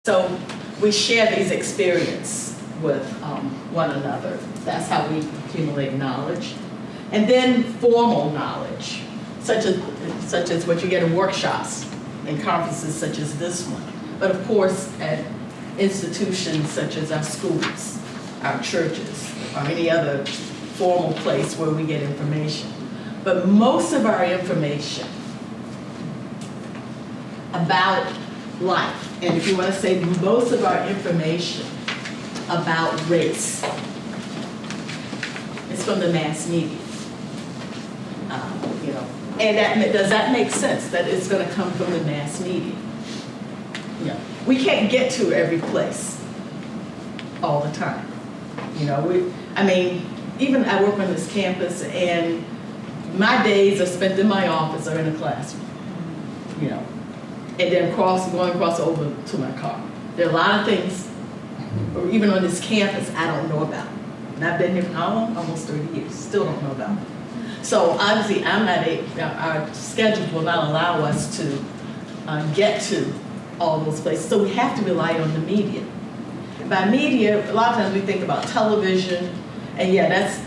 So we share these experiences with one another. That's how we accumulate knowledge. And then formal knowledge, such as what you get in workshops and conferences such as this one. But of course, at institutions such as our schools, our churches, or any other formal place where we get information. But most of our information about life, and if you want to say most of our information about race, is from the mass media. And does that make sense, that it's going to come from the mass media? We can't get to every place all the time. Even I work on this campus, and my days are spent in my office or in a classroom, and then going across over to my car. There are a lot of things, or even on this campus, I don't know about. And I've been here for almost 30 years, still don't know about them. So obviously, our schedules will not allow us to get to all those places. So we have to rely on the media. By media, a lot of times we think about television, and yeah, that's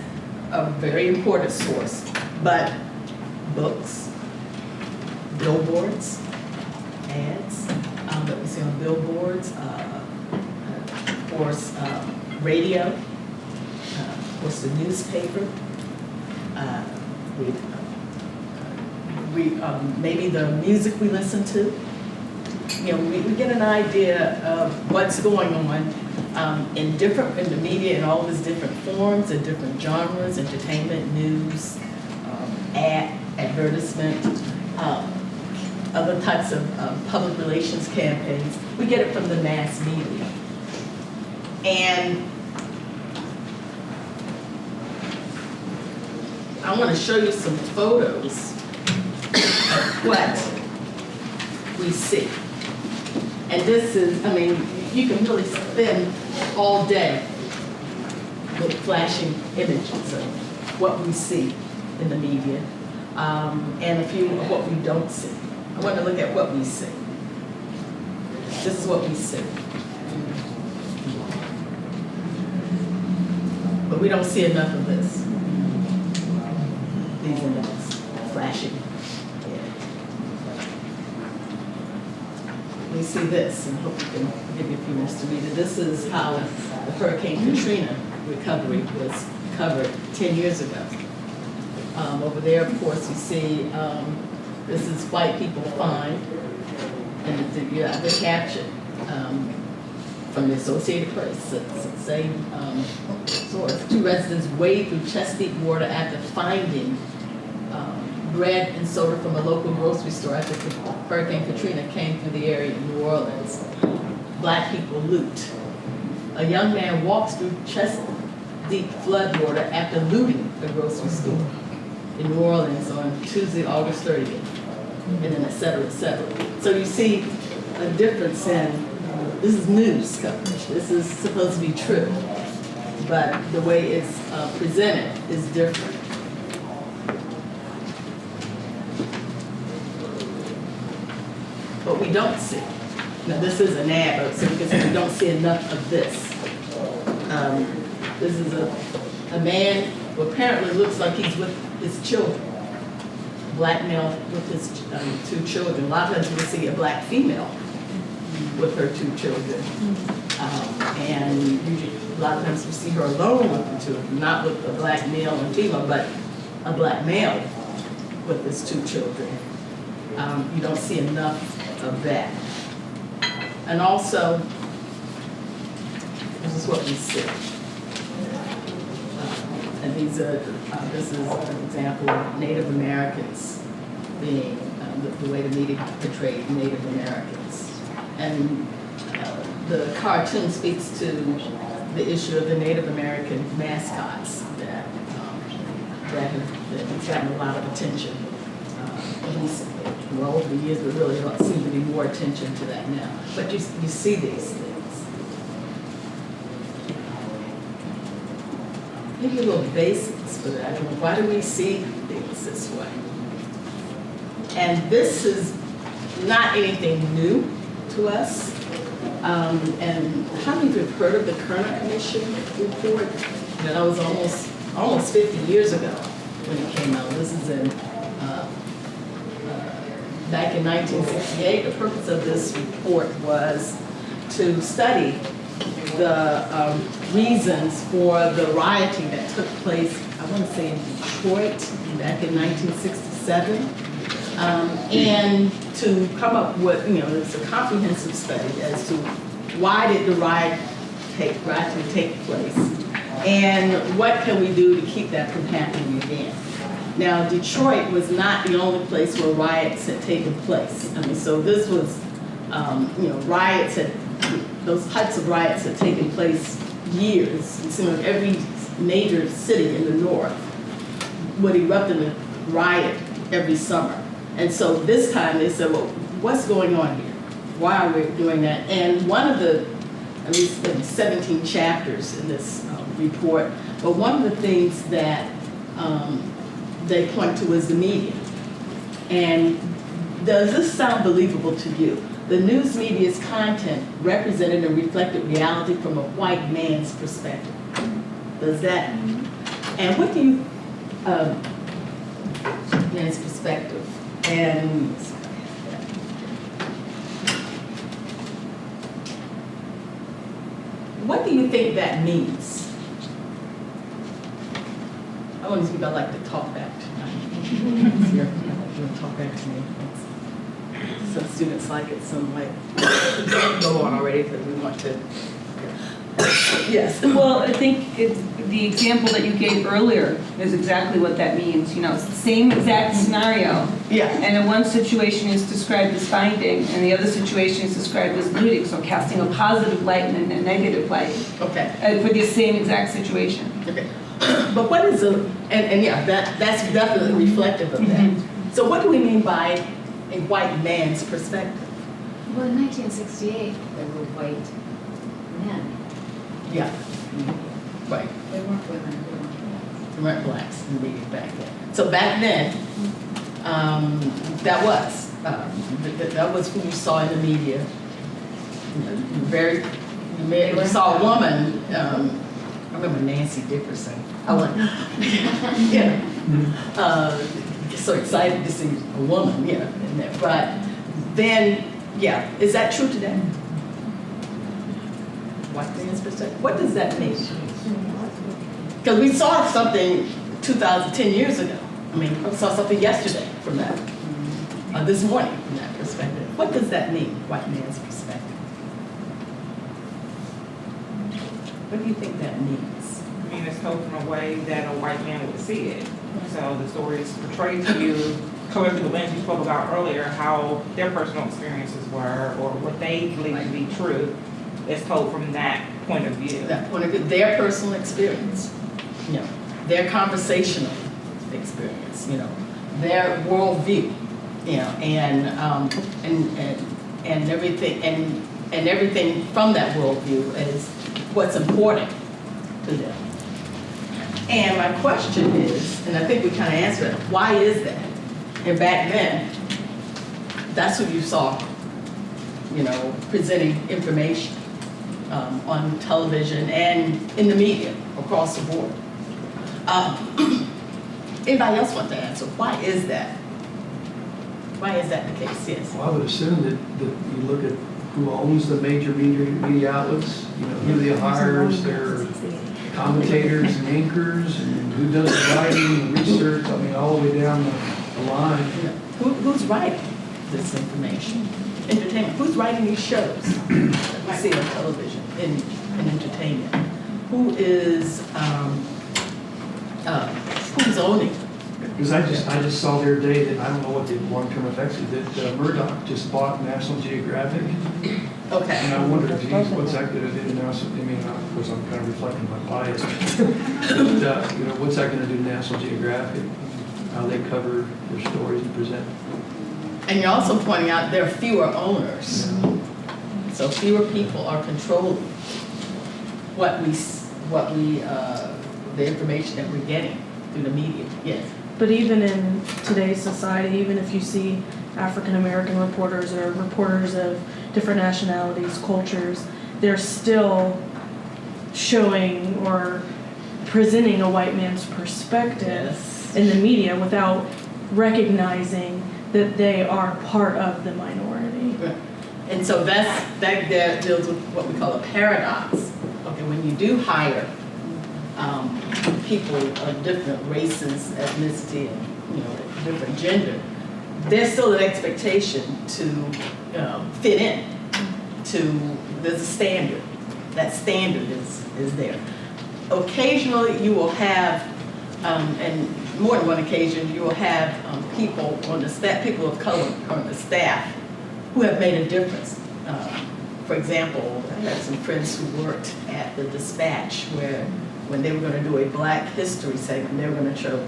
a very important source. But books, billboards, ads that we see on billboards, of course, radio, of course, the newspaper. Maybe the music we listen to. We get an idea of what's going on in the media in all of its different forms and different genres: entertainment, news, advertisement, other types of public relations campaigns. We get it from the mass media. And I want to show you some photos of what we see. And this is, you can really spend all day with flashing images of what we see in the media and a few of what we don't see. I want to look at what we see. This is what we see. But we don't see enough of this. These images, flashing. We see this, and I hope you can give me a few minutes to read it. This is how the Hurricane Katrina recovery was covered 10 years ago. Over there, of course, you see this is white people fined, and you have the caption from the Associated Press. It's the same source. 2 residents wade through chest-deep water after finding bread and soda from a local grocery store after Hurricane Katrina came through the area in New Orleans. Black people loot. A young man walks through chest-deep floodwater after looting the grocery store in New Orleans on Tuesday, August 30th, and then et cetera, et cetera. So you see a difference in, this is news coverage. This is supposed to be true, but the way it's presented is different. But we don't see. Now this is an ad, but so because we don't see enough of this. This is a man who apparently looks like he's with his children. Black male with his 2 children. A lot of times we see a black female with her 2 children. And usually, a lot of times we see her alone with the children, not with a black male and female, but a black male with his 2 children. You don't see enough of that. And also, this is what we see. And this is an example of Native Americans being, the way the media portrayed Native Americans. And the cartoon speaks to the issue of the Native American mascots that have gotten a lot of attention recently. Well, over the years, there really seems to be more attention to that now. But you see these things. Maybe a little basics for that. Why do we see things this way? And this is not anything new to us. And how many of you have heard of the Kerner Commission report? That was almost 50 years ago when it came out. This is in back in 1968. The purpose of this report was to study the reasons for the rioting that took place, I want to say in Detroit back in 1967. And to come up with, it's a comprehensive study as to why did the rioting take place, and what can we do to keep that from happening again. Now, Detroit was not the only place where riots had taken place. I mean, so this was, those types of riots had taken place years. It seemed like every major city in the north would erupt in a riot every summer. And so this time they said, well, what's going on here? Why are we doing that? And one of the, at least 17 chapters in this report, but one of the things that they point to is the media. And does this sound believable to you? The news media's content represented and reflected reality from a white man's perspective. Does that? And what do you, man's perspective? And what do you think that means? I want to see if I'd like to talk back to you. Talk back to me. Some students like it, some like go on already because we want to. Yes. Well, I think the example that you gave earlier is exactly what that means. It's the same exact scenario. Yeah. And in one situation is described as finding, and the other situation is described as looting. So casting a positive light and a negative light. Okay. For the same exact situation. Okay. But what is and yeah, that's definitely reflective of that. So what do we mean by a white man's perspective? Well, in 1968, there were white men. Yeah. Right. They weren't women. They weren't blacks in the media back then. So back then, that was who you saw in the media. You saw a woman. I remember Nancy Dickerson. I went, so excited to see a woman, in there. But then, is that true today? White man's perspective. What does that mean? Because we saw something 10 years ago. I mean, we saw something yesterday from that, this morning from that perspective. What does that mean, white man's perspective? What do you think that means? I mean, it's told from a way that a white man would see it. So the story is portrayed to you, however the lens you spoke about earlier, how their personal experiences were or what they believe to be true, is told from that point of view. That point of view, their personal experience, their conversational experience, their worldview, and everything, and everything from that worldview is what's important to them. And my question is, and I think we kind of answered it, why is that? And back then, that's who you saw, presenting information on television and in the media across the board. Anybody else want to answer? Why is that? Why is that the case? Yes. Well, I would assume that you look at who owns the major media outlets, who they hires, their commentators and anchors, and who does the writing and research, all the way down the line. Who's writing this information? Entertainment. Who's writing these shows that we see on television in entertainment? Who is, who's owning? Because I just saw the other day that, I don't know what the long-term effects is, that Murdoch just bought National Geographic. Okay. And I wonder, geez, what's that going to do now? Of course, I'm kind of reflecting my bias. But, what's that going to do to National Geographic? How they cover their stories and present. And you're also pointing out there are fewer owners. So fewer people are controlling the information that we're getting through the media. Yes. But even in today's society, even if you see African American reporters or reporters of different nationalities, cultures, they're still showing or presenting a white man's perspective Yes. in the media without recognizing that they are part of the minority. And so that deals with what we call a paradox. Okay, when you do hire people of different races, ethnicity, and different gender, there's still an expectation to fit in. There's a standard. That standard is there. Occasionally, you will have, and more than one occasion, you will have people on the staff, people of color on the staff, who have made a difference. For example, I had some friends who worked at the Dispatch where when they were going to do a Black History segment, they were going to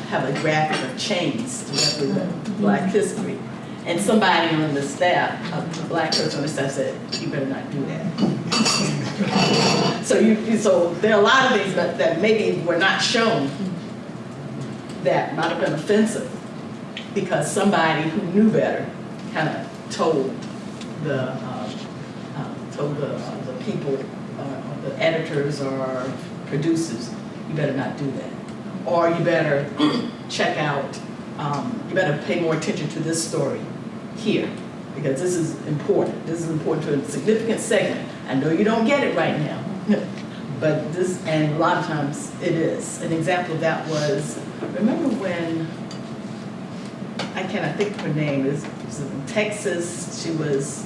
have a graphic of chains to represent Black history. And somebody on the staff, a Black person on the staff said, "You better not do that." So there are a lot of things that maybe were not shown that might have been offensive because somebody who knew better kind of told the people, the editors or producers, "You better not do that," or "You better check out. You better pay more attention to this story here because this is important. This is important to a significant segment. I know you don't get it right now, but this, and a lot of times it is." An example of that was, remember when, I cannot think of her name, it was in Texas, she was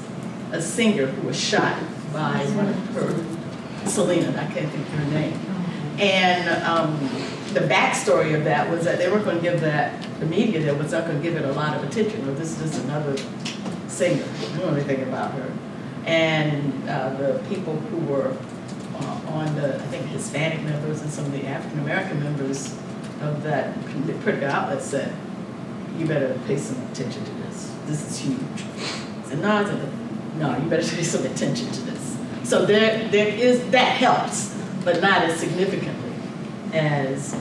a singer who was shot by one of her, Selena, I can't think of her name. And the backstory of that was that they weren't going to give that, the media there was not going to give it a lot of attention. Or this is just another singer, I don't know anything about her. And the people who were on the, I think, Hispanic members and some of the African American members of that critical outlet said, "You better pay some attention to this. This is huge." I said, no, you better pay some attention to this. So there is, that helps, but not as significantly as,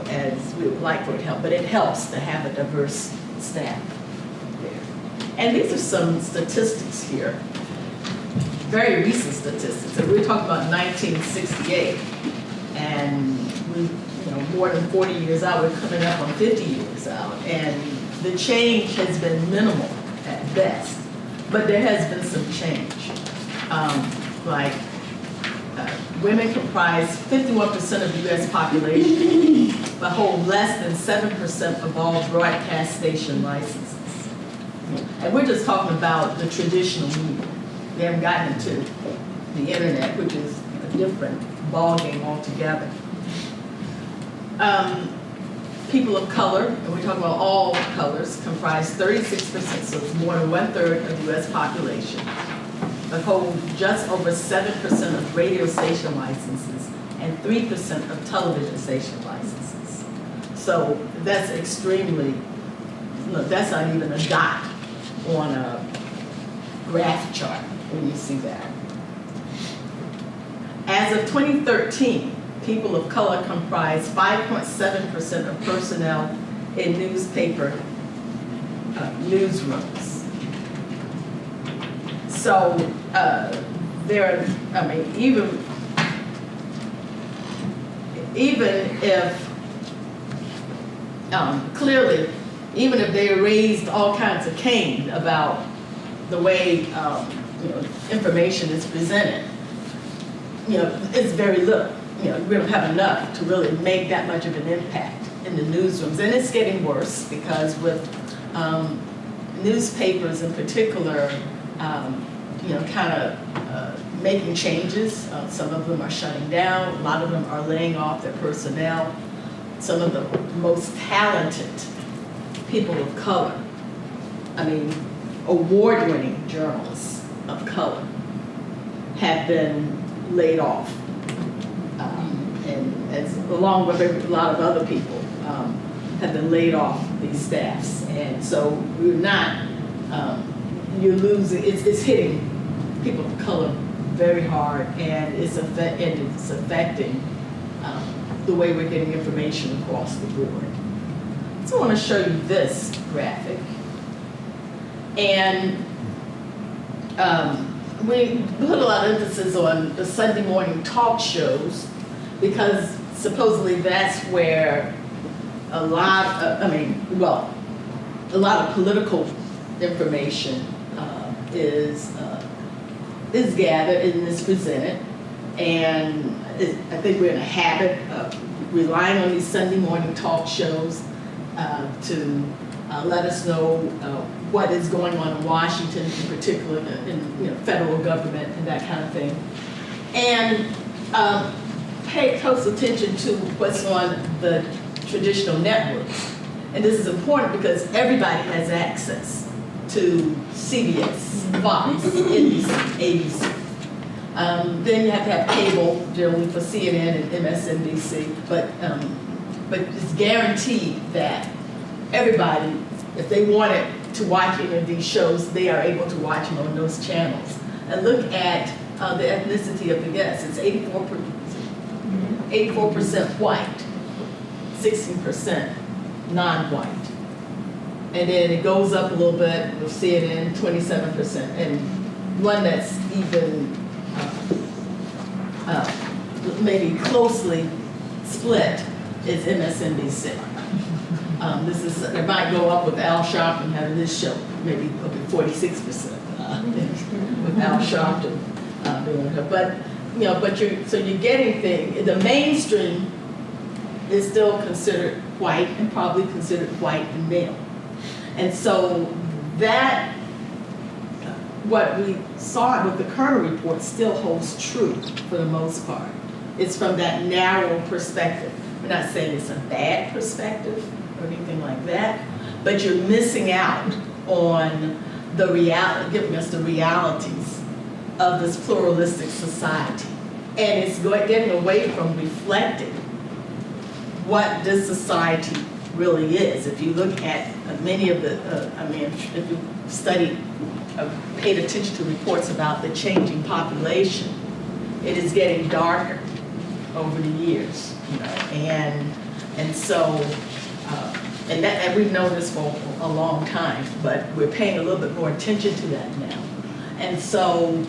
as we would like for it to help. But it helps to have a diverse staff there. And these are some statistics here, very recent statistics. And we're talking about 1968, and we, more than 40 years out, we're coming up on 50 years out, and the change has been minimal at best, but there has been some change. Women comprise 51% of the U.S. population, but hold less than 7% of all broadcast station licenses. And we're just talking about the traditional media. We haven't gotten into the internet, which is a different ballgame altogether. People of color, and we're talking about all colors, comprise 36%, so it's more than 1/3 of the U.S. population, but hold just over 7% of radio station licenses and 3% of television station licenses. So that's extremely, that's not even a dot on a graph chart when you see that. As of 2013, people of color comprise 5.7% of personnel in newspaper newsrooms. So even if clearly, even if they raised all kinds of cane about the way information is presented, it's very little. We don't have enough to really make that much of an impact in the newsrooms. And it's getting worse because with newspapers in particular, making changes. Some of them are shutting down. A lot of them are laying off their personnel. Some of the most talented people of color, award-winning journalists of color have been laid off. And as along with a lot of other people have been laid off these staffs. And so we're not, you're losing, it's hitting people of color very hard, and it's affecting the way we're getting information across the board. So I want to show you this graphic. And we put a lot of emphasis on the Sunday morning talk shows because supposedly that's where a lot of political information is gathered and is presented. And I think we're in a habit of relying on these Sunday morning talk shows to let us know what is going on in Washington, in particular in federal government and that kind of thing. And pay close attention to what's on the traditional networks. And this is important because everybody has access to CBS, Fox, NBC, ABC. Then you have to have cable, generally for CNN and MSNBC, but it's guaranteed that everybody, if they wanted to watch any of these shows, they are able to watch them on those channels. And look at the ethnicity of the guests. It's 84% white, 16% non-white. And then it goes up a little bit, you'll see it in 27%. And one that's even maybe closely split is MSNBC. It might go up with Al Sharpton having this show, maybe up to 46% with Al Sharpton doing it. But you're getting the mainstream is still considered white and probably considered white and male. And so that, what we saw with the Kerner report still holds true for the most part. It's from that narrow perspective. We're not saying it's a bad perspective or anything like that, but you're missing out on the reality, giving us the realities of this pluralistic society. And it's getting away from reflecting what this society really is. If you look at many of the, if you studied, paid attention to reports about the changing population, it is getting darker over the years, and so, and we've known this for a long time, but we're paying a little bit more attention to that now. And so,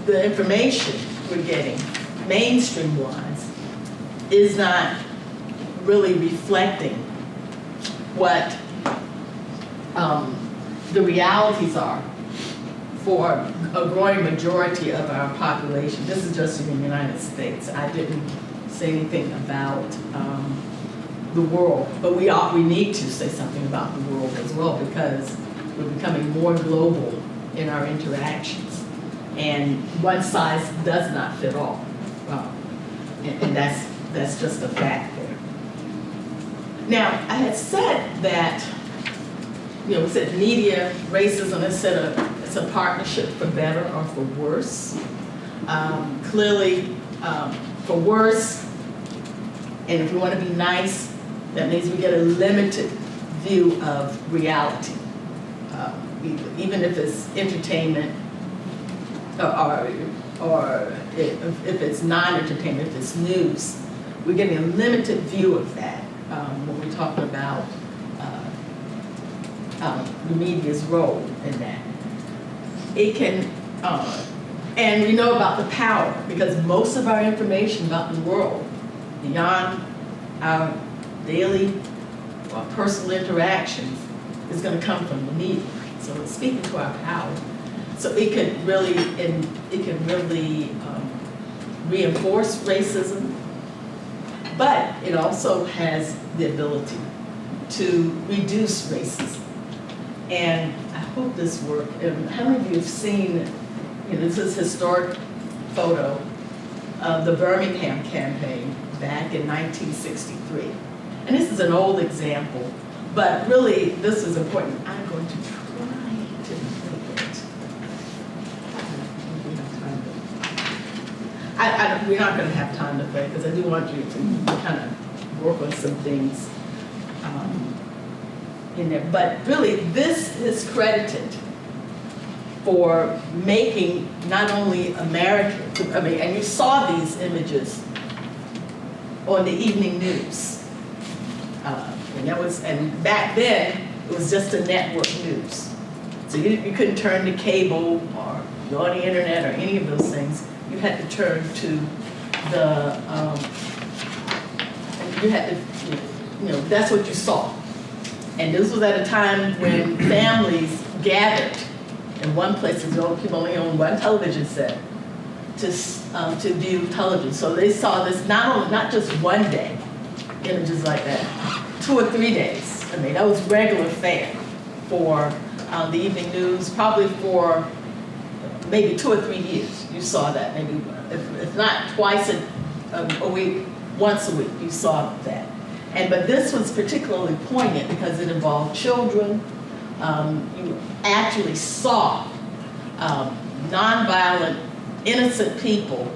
the information we're getting, mainstream-wise, is not really reflecting what the realities are for a growing majority of our population. This is just in the United States. I didn't say anything about the world, but we need to say something about the world as well because we're becoming more global in our interactions, and one size does not fit all, and that's just a fact there. Now, I had said that, we said media, racism, it's a partnership for better or for worse. Clearly, for worse, and if we want to be nice, that means we get a limited view of reality. Even if it's entertainment, or if it's non-entertainment, if it's news, we're getting a limited view of that when we're talking about the media's role in that. It can, and we know about the power because most of our information about the world, beyond our daily or personal interactions, is going to come from the media. So it's speaking to our power. So it can really, reinforce racism, but it also has the ability to reduce racism. And I hope this works. How many of you have seen, this is a historic photo of the Birmingham campaign back in 1963. And this is an old example, but really this is important. I'm going to try to make it. We're not going to have time to play because I do want you to kind of work on some things in there. But really, this is credited for making not only American, and you saw these images on the evening news. And back then, it was just a network news. So you couldn't turn to cable or go on the internet or any of those things. You had to turn to the, you had to, that's what you saw. And this was at a time when families gathered in one place, people only on one television set, to view television. So they saw this not just one day, images like that, 2 or 3 days. I mean, that was regular fare for the evening news, probably for maybe 2 or 3 years. You saw that, maybe if not twice a week, once a week, you saw that. But this was particularly poignant because it involved children. You actually saw nonviolent, innocent people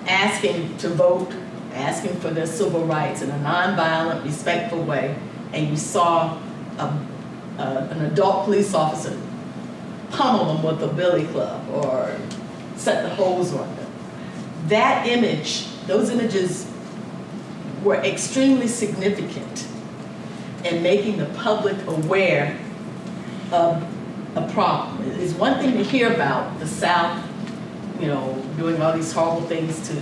asking to vote, asking for their civil rights in a nonviolent, respectful way, and you saw an adult police officer pummel them with a billy club or set the hose on them. That image, those images were extremely significant in making the public aware of a problem. It's one thing to hear about the South, doing all these horrible things to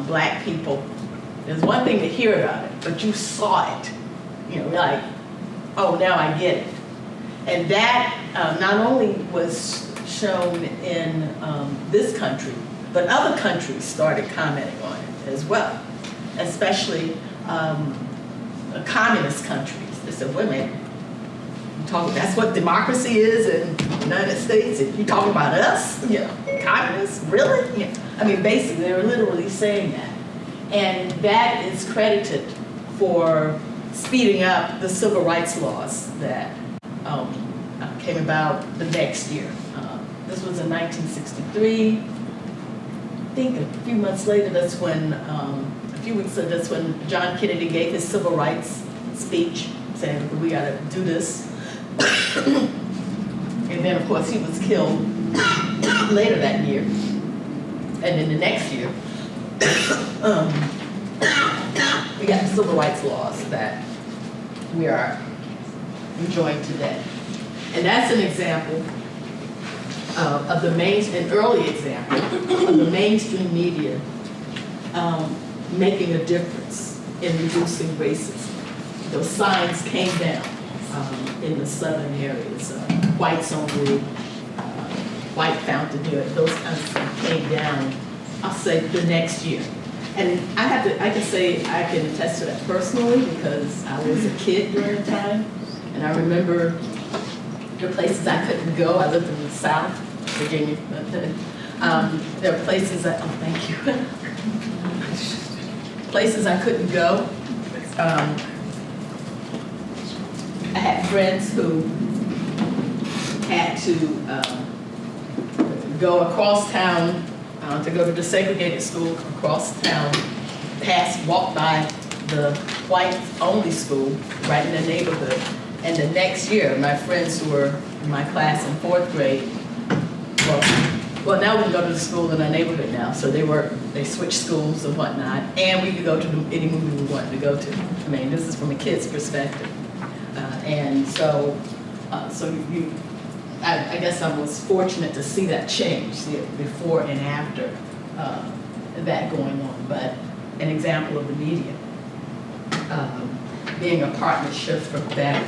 black people. There's one thing to hear about it, but you saw it. Like, oh, now I get it. And that not only was shown in this country, but other countries started commenting on it as well, especially communist countries. They said, wait a minute, that's what democracy is in the United States, and you talking about us? Communists, really? I mean, basically, they were literally saying that. And that is credited for speeding up the civil rights laws that came about the next year. This was in 1963. I think a few months later, that's when John Kennedy gave his civil rights speech, saying, we gotta do this. And then, of course, he was killed later that year. And then the next year, we got the civil rights laws that we are enjoying today. And that's an example an early example of the mainstream media making a difference in reducing racism. Those signs came down in the southern areas, whites only, white fountainhead, those kinds of things came down, I'll say, the next year. And I can say I can attest to that personally because I was a kid during the time, and I remember the places I couldn't go. I lived in the South, Virginia. There were places that, oh, thank you. Places I couldn't go. I had friends who had to go across town to go to the segregated school across town, walk by the white-only school right in the neighborhood. And the next year, my friends who were in my class in 4th grade, well, now we can go to the school in our neighborhood now. So they switched schools and whatnot, and we could go to any movie we wanted to go to. I mean, this is from a kid's perspective. And so I guess I was fortunate to see that change, before and after that going on. But an example of the media being a partnership for better.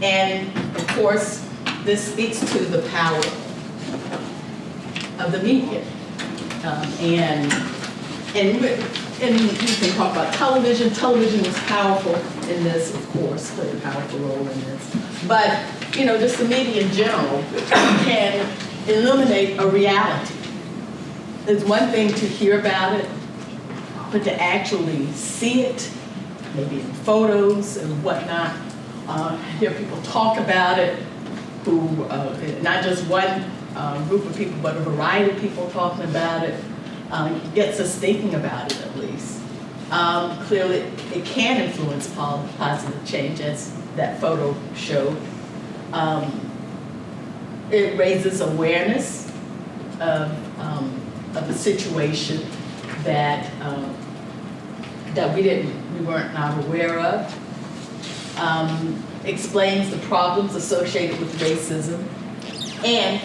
And of course, this speaks to the power of the media. And you can talk about television. Television was powerful in this, of course, played a powerful role in this. But, just the media in general can illuminate a reality. It's one thing to hear about it, but to actually see it, maybe in photos and whatnot, hear people talk about it, who, not just one group of people, but a variety of people talking about it, gets us thinking about it at least. Clearly, it can influence positive change, as that photo showed. It raises awareness of the situation that we weren't not aware of. explains the problems associated with racism, and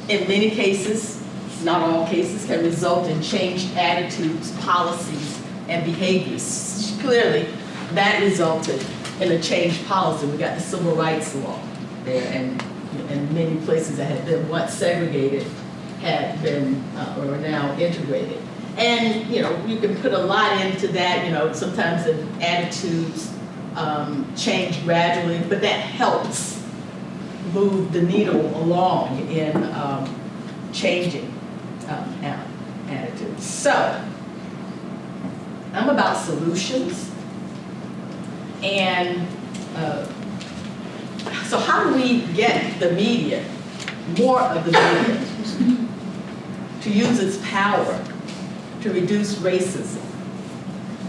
in many cases, not all cases, can result in changed attitudes, policies, and behaviors. Clearly, that resulted in a changed policy. We got the civil rights law there, and many places that had been once segregated had been, or are now integrated. And, you know, you can put a lot into that, you know, sometimes the attitudes change gradually, but that helps move the needle along in changing attitudes. So, I'm about solutions. And so how do we get the media, more of the media, to use its power to reduce racism?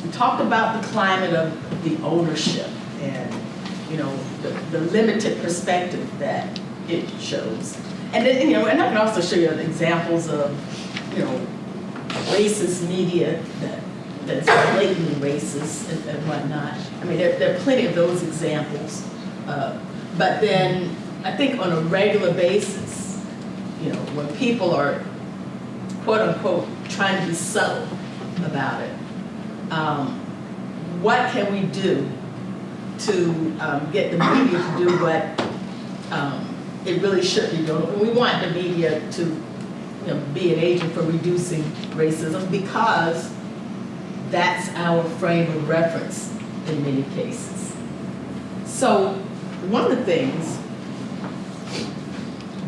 We talked about the climate of the ownership and, you know, the limited perspective that it shows. And then, you know, and I can also show you examples of, you know, racist media that's blatantly racist and whatnot. I mean, there are plenty of those examples. But then I think on a regular basis, you know, when people are quote unquote trying to be subtle about it, what can we do to get the media to do what it really should be doing? We want the media to, you know, be an agent for reducing racism because that's our frame of reference in many cases. So one of the things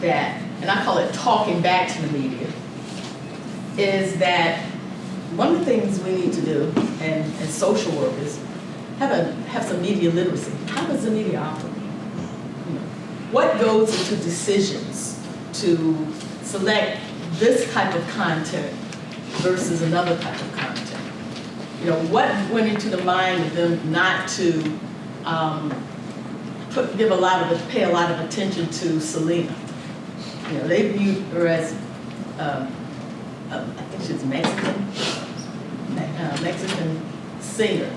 that, and I call it talking back to the media, is that one of the things we need to do, and social workers, have some media literacy. How does the media operate? You know, what goes into decisions to select this type of content versus another type of content? You know, what went into the mind of them not to pay a lot of attention to Selena? You know, they viewed her as, I think she's Mexican singer.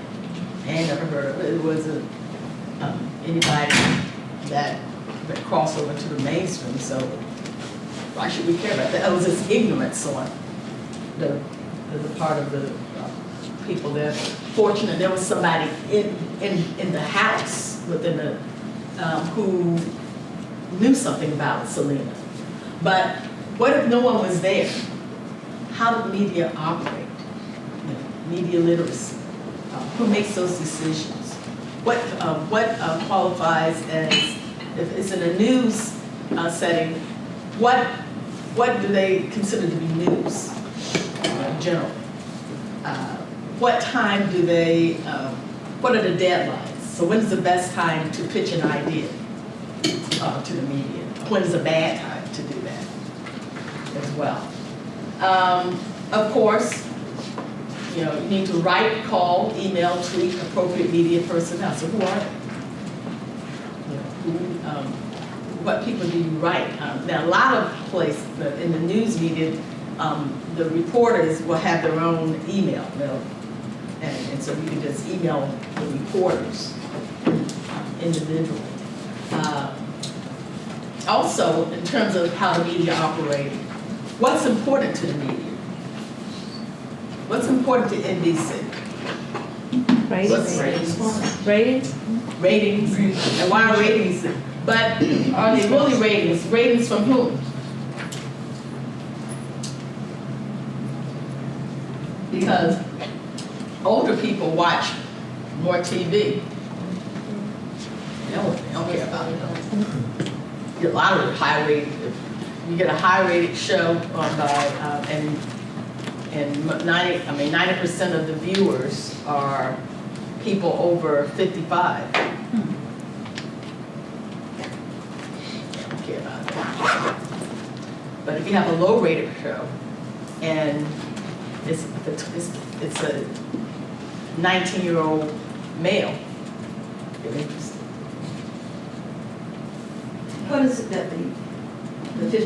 I ain't never heard of it. It wasn't anybody that crossed over to the mainstream, so why should we care about that? It was just ignorance on the part of the people there. Fortunate there was somebody in the house within the who knew something about Selena. But what if no one was there? How do media operate? You know, media literacy. Who makes those decisions? What qualifies as, if it's in a news setting, what do they consider to be news in general? What time do they, what are the deadlines? So when is the best time to pitch an idea to the media? When is a bad time to do that as well? Of course, you know, you need to write, call, email, tweet appropriate media personnel. So who are they? You know, what people do you write? Now, a lot of places in the news media, the reporters will have their own email, and so you can just email the reporters individually. Also, in terms of how the media operate, what's important to the media? What's important to NBC? Ratings? Ratings. And why are ratings? But are they really ratings? Ratings from whom? Because older people watch more TV. They don't care about it. You get a lot of high rated. You get a high rated show on by and 90% of the viewers are people over 55. They don't care about that. But if you have a low rated show and it's a 19-year-old male, you're interested. What is it that the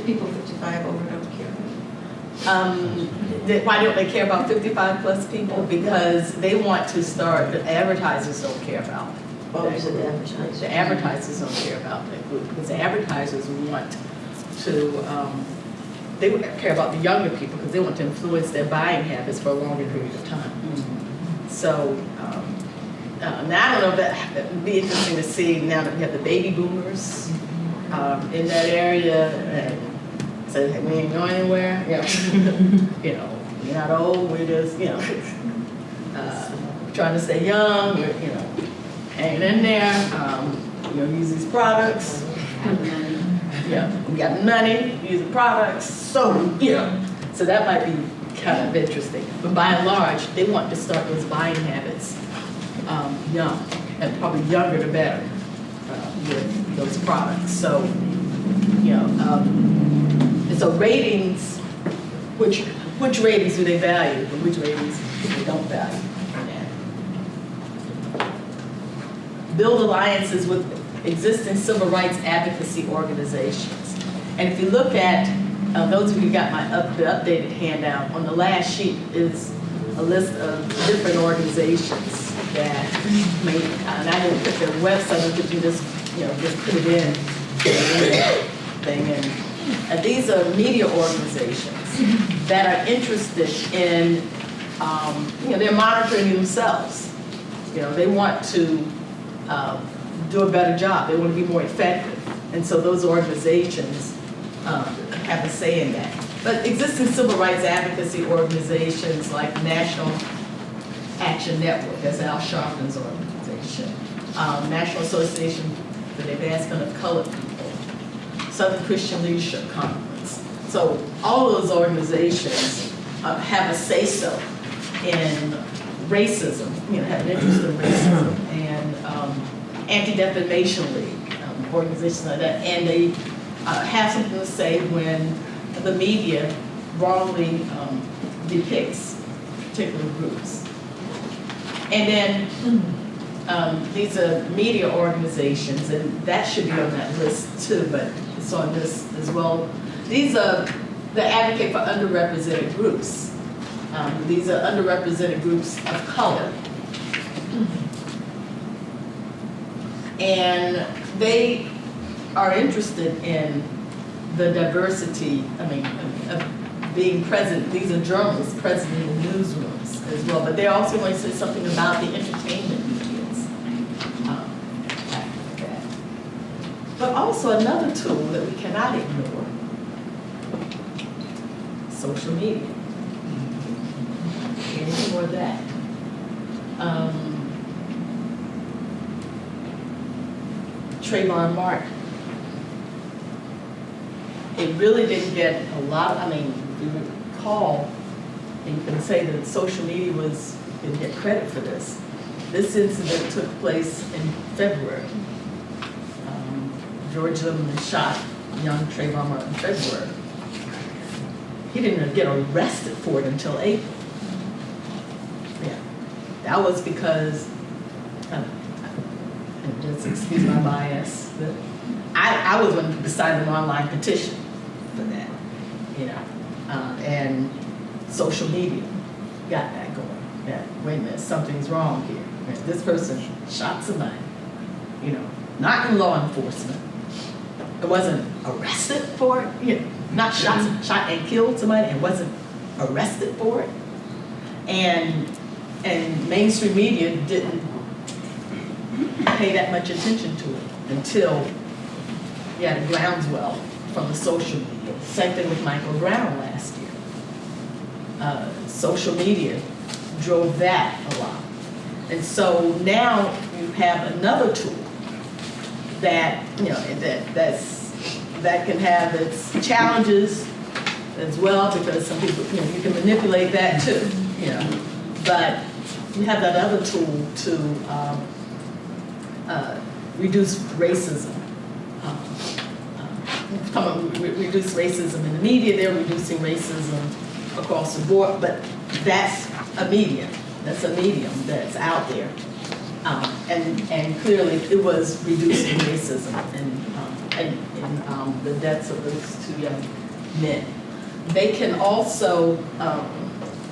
people 55 over don't care about? Why don't they care about 55 plus people? Because they want to start, the advertisers don't care about it. that so the group. advertisers. The advertisers don't care about that group, because the advertisers want to, they would care about the younger people, because they want to influence their buying habits for a longer period of time. So, now I don't know if that would be interesting to see now that we have the baby boomers in that area, and say, hey, we ain't going anywhere, you know. You know, we're not old, we're just, you know, trying to stay young, we're, you know, hanging in there, you know, use these products. Yeah, we got money, use the products, so, you know, so that might be kind of interesting. But by and large, they want to start those buying habits young, and probably younger the better with those products. So, you know, and so ratings, which ratings do they value, and which ratings they don't value? Build alliances with existing civil rights advocacy organizations. And if you look at, those of you who got the updated handout, on the last sheet is a list of different organizations that may, and I didn't put their website, but you just, you know, just put it in thing. And these are media organizations that are interested in, you know, they're monitoring themselves. You know, they want to do a better job. They want to be more effective. And so those organizations have a say in that. But existing civil rights advocacy organizations like National Action Network, that's Al Sharpton's organization, National Association for the Advancement of Colored People, Southern Christian Leadership Conference. So all of those organizations have a say-so in racism, you know, have an interest in racism, and Anti-Defamation League, organizations like that, and they have something to say when the media wrongly depicts particular groups. And then these are media organizations, and that should be on that list too, but it's on this as well. These are the advocate for underrepresented groups. These are underrepresented groups of color. And they are interested in the diversity, of being present. These are journalists present in the newsrooms as well, but they also want to say something about the entertainment medias. But also another tool that we cannot ignore, social media. Can't ignore that. Trayvon Martin. It really didn't get a lot, if you recall, and you can say that social media didn't get credit for this. This incident took place in February. George Zimmerman shot young Trayvon Martin in February. He didn't even get arrested for it until April. Yeah, that was because, and just excuse my bias, but I was one who signed an online petition for that, you know, and social media got that going. That, wait a minute, something's wrong here. This person shot somebody, you know, not in law enforcement. It wasn't arrested for it, you know, not shot and killed somebody and wasn't arrested for it. And mainstream media didn't pay that much attention to it until you had a groundswell from the social media. Same thing with Michael Brown last year. Social media drove that a lot. And so now you have another tool that, you know, that can have its challenges as well, because some people, you know, you can manipulate that too, you know. But you have that other tool to reduce racism. Reduce racism in the media. They're reducing racism across the board, but that's a medium. That's a medium that's out there. And clearly it was reducing racism and the deaths of those two young men. They can also,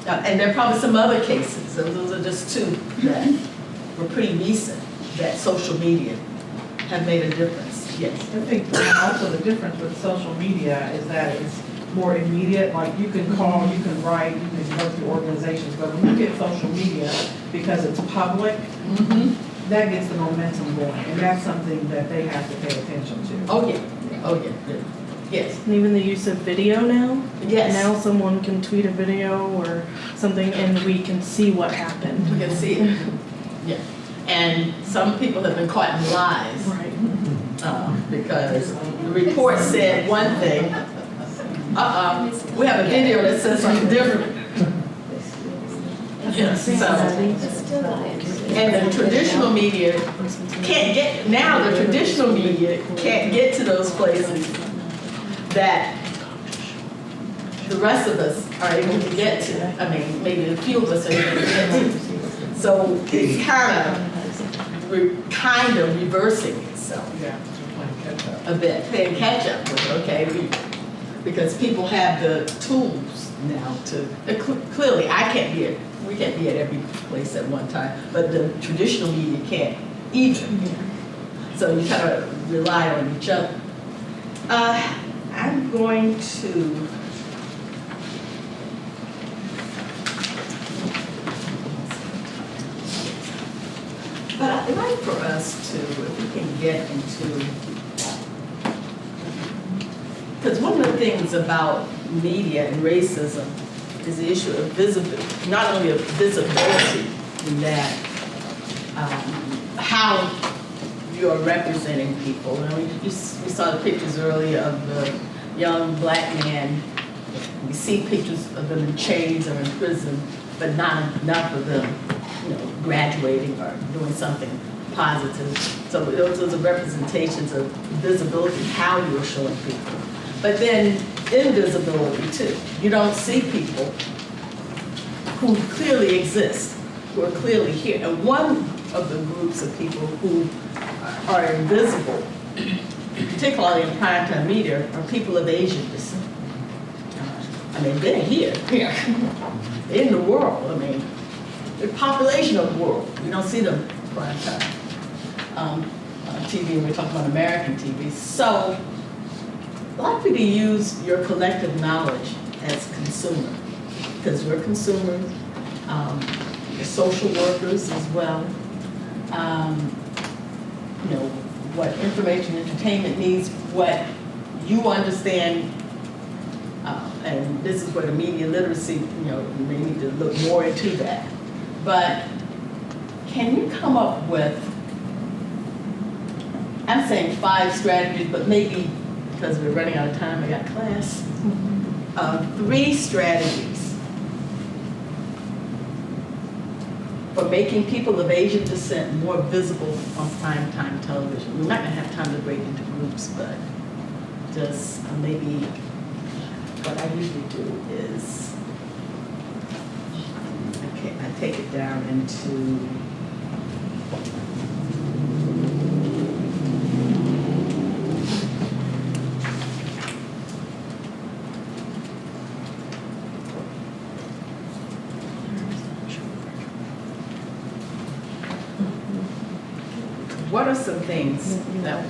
and there are probably some other cases, those are just two that were pretty recent, that social media have made a difference. Yes. I think also the difference with social media is that it's more immediate, like you can call, you can write, you can go through organizations, but when you get social media, because it's public, that gets the momentum going, and that's something that they have to pay attention to. Oh, yeah. Oh, yeah. Yeah. Yes. And even the use of video now. Yes. Now someone can tweet a video or something and we can see what happened. We can see it. Yeah. And some people have been caught in lies. Right. Because the report said one thing, we have a video that says something different. Yes, so, It's still biased. and the traditional media can't get, now the traditional media can't get to those places that the rest of us are able to get to. I mean, maybe a few of us are able to get to. So it's kind of reversing itself. Yeah. A bit, playing catch up with, okay? Because people have the tools now to, clearly, we can't be at every place at one time, but the traditional media can't either. So you kind of rely on each other. I'm going to, but I'd like for us to, if we can get into, because one of the things about media and racism is the issue of visibility, not only of visibility in that, how you're representing people. You know, we saw the pictures earlier of the young black man. We see pictures of them in chains or in prison, but not enough of them, graduating or doing something positive. So those are representations of visibility, how you're showing people. But then invisibility too. You don't see people who clearly exist, who are clearly here. And one of the groups of people who are invisible, particularly in primetime media, are people of Asian descent. I mean, they're here. In the world. I mean, the population of the world. You don't see them primetime on TV. We're talking about American TV. So, I'd like you to use your collective knowledge as consumer, because we're consumers, you're social workers as well. What information entertainment needs, what you understand, and this is where the media literacy, you may need to look more into that. But can you come up with, I'm saying 5 strategies, but maybe, because we're running out of time, I got class, 3 strategies for making people of Asian descent more visible on primetime television. We're not going to have time to break into groups, but just maybe what I usually do is I take it down into what are some things that,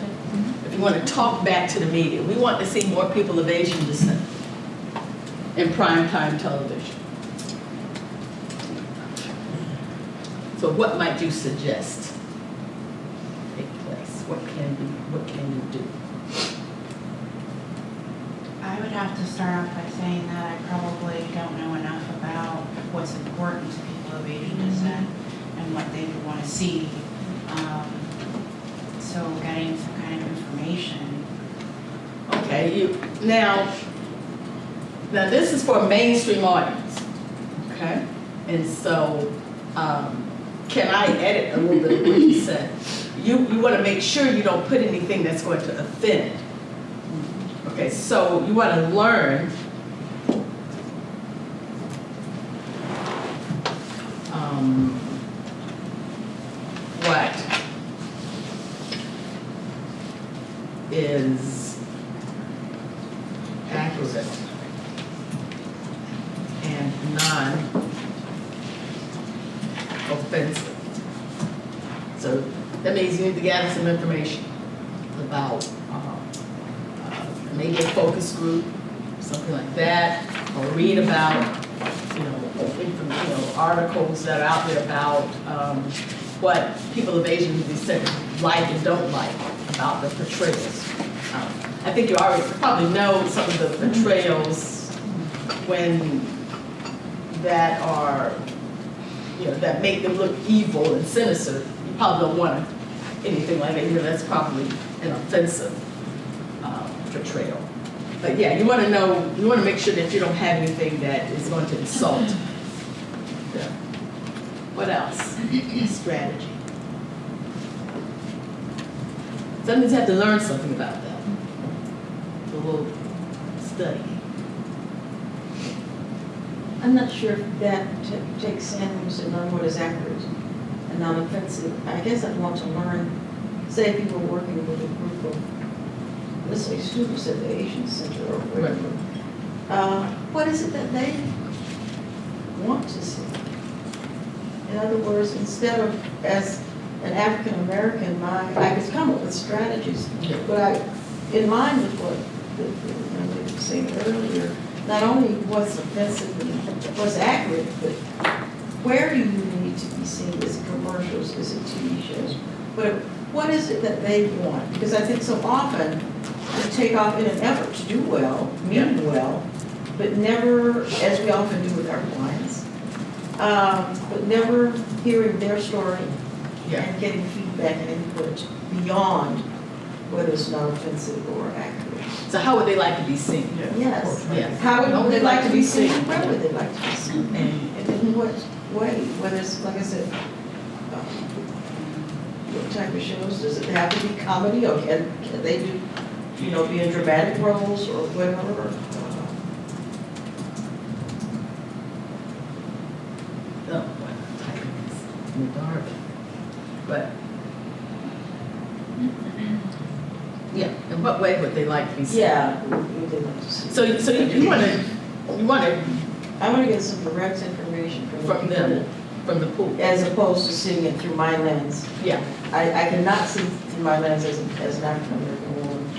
if you want to talk back to the media, we want to see more people of Asian descent in primetime television. So what might you suggest take place? What can you do? I would have to start off by saying that I probably don't know enough about what's important to people of Asian descent and what they would want to see. So getting some kind of information. Okay, now this is for a mainstream audience, okay? And so, can I edit a little bit of what you said? You want to make sure you don't put anything that's going to offend. Okay, so you want to learn what is accurate and non-offensive. So that means means you need to gather some information about, maybe a focus group, something like that, or read about, articles that are out there about, what people of Asian descent like and don't like about the portrayals. I think you already probably know some of the portrayals when that are, that make them look evil and sinister. You probably don't want anything like that. That's probably an offensive portrayal. But yeah, you want to make sure that you don't have anything that is going to insult. Yeah. What else? Strategy. Sometimes you have to learn something about that. A little study. I'm not sure if that takes in to learn what is accurate and non-offensive. I guess I'd want to learn, say if you were working with a group of, let's say, students at the Asian Center or whatever, what is it that they want to see? In other words, instead of, as an African American, I could come up with strategies, but in line with what they were saying earlier, not only what's offensive and what's accurate, but where do you need to be seen? Is it commercials? Is it TV shows? But what is it that they want? Because I think so often we take off in an effort to do well, mean well, but never, as we often do with our clients, but never hearing their story and getting feedback and input beyond whether it's not offensive or accurate. So how would they like to be seen? Yes. Yes. How would they like to be seen? seen? Where would they like to be seen? And in what way? Whether it's, like I said, what type of shows? Does it have to be comedy, or can they do, be in dramatic roles or whatever? In the dark. But yeah, in what way would they like to be seen? Yeah, we did like to see. So you want to I want to get some direct information from them, from the pool. as opposed to seeing it through my lens. Yeah. I cannot see through my lens as an African American woman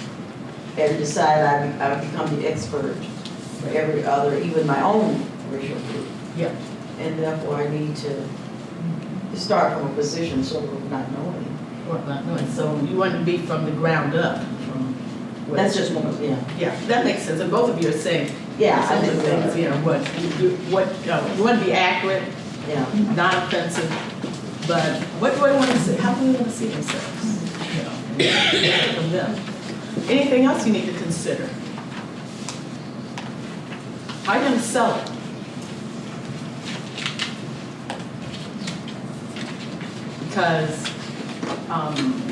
and decide I become the expert for every other, even my own racial group. Yeah. And therefore I need to start from a position sort of not knowing. Or not knowing. So you want to be from the ground up. That's just one of, yeah. Yeah, that makes sense. And both of you are saying Yeah, I some of think the things. You want to be accurate, Yeah. not offensive, but what do I want to see? How do we want to see themselves? From them. Anything else you need to consider? How are you going to sell it? Because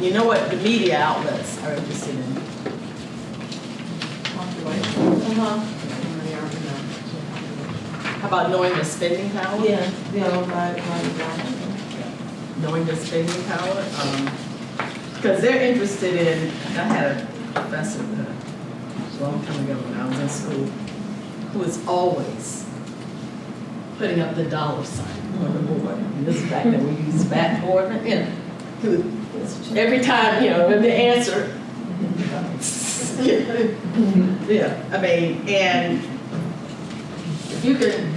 you know what the media outlets are interested in. How about knowing their spending power? Yeah, Knowing their spending power, because they're interested in, I had a professor a long time ago when I was in school, who was always putting up the dollar sign on the board. And this is back then we used backboard, every time, the answer. Yeah, I mean, and if you could.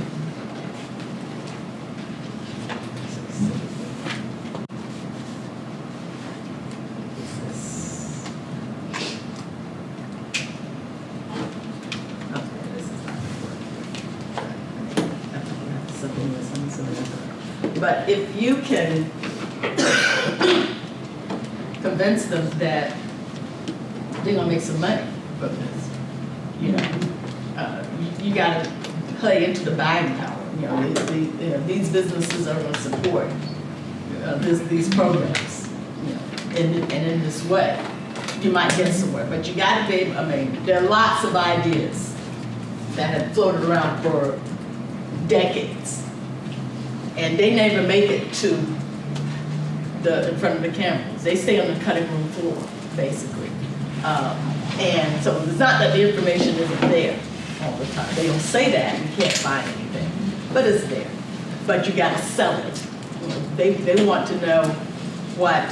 But if you can convince them that they're gonna make some money from this, you gotta play into the buying power. These businesses are gonna support these programs, and in this way, you might get somewhere. But you gotta be able, there are lots of ideas that have floated around for decades. And they never make it to in front of the cameras. They stay on the cutting room floor, basically. And so it's not that the information isn't there all the time. They don't say that, you can't find anything, but it's there. But you gotta sell it. They want to know what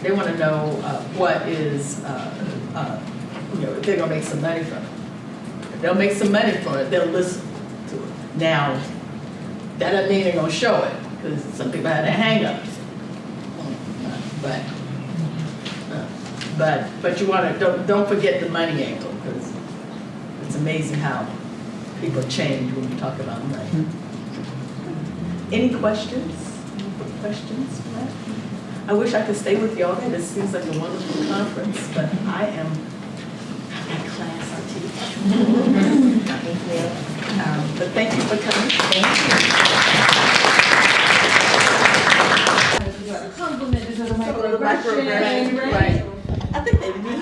They want to know what is, if they're gonna make some money from it. If they'll make some money from it, they'll listen to it. Now, that doesn't mean they're gonna show it, because some people have their hang-ups. But you wanna, don't forget the money angle, because it's amazing how people change when you talk about money. Any questions? Questions? I wish I could stay with you all day. This seems like a wonderful conference, but I am in class to teach. But thank you for coming. Thank you. Compliment is a Right. I think they need